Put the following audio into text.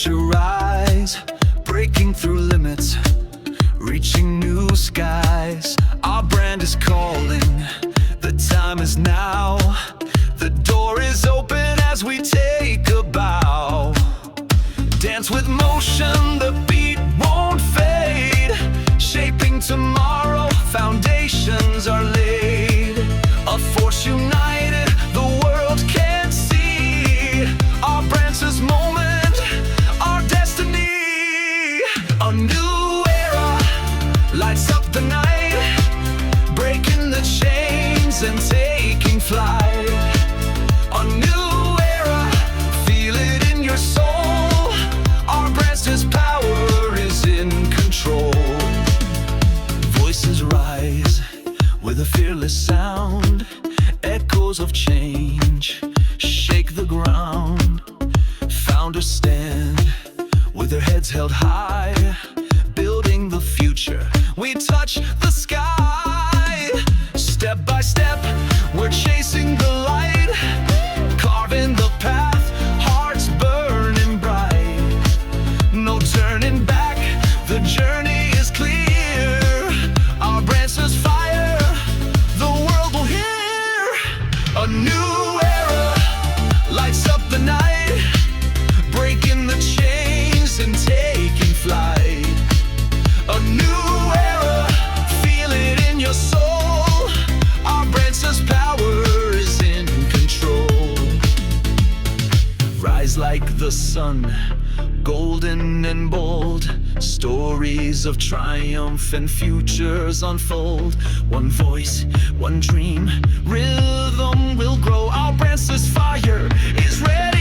future rise, breaking through limits, reaching new skies. Our brand is calling, the time is now. The door is open as we take a bow. Dance with motion, the beat won't fade. Shaping tomorrow, foundations are laid. A force united, the world can see. Our brand's this moment, our destiny. A new era lights up the night, breaking the chains and taking flight. A new era, feel it in your soul. Our brand's power is in control. Voices rise with a fearless sound. Echoes of change shake the ground. Founders stand with their heads held high, building the future. We touch the sky. Step by step, we're chasing the light, carving the path, hearts burning bright. No turning back, the journey is clear. Our brand says fire, the world will hear. A new era lights up the night, breaking the chains and taking flight. A new era, feel it in your soul. Our brand says power is in control. Rise like the sun, golden and bold. Stories of triumph and futures unfold. One voice, one dream, rhythm will grow. Our brand says fire is ready.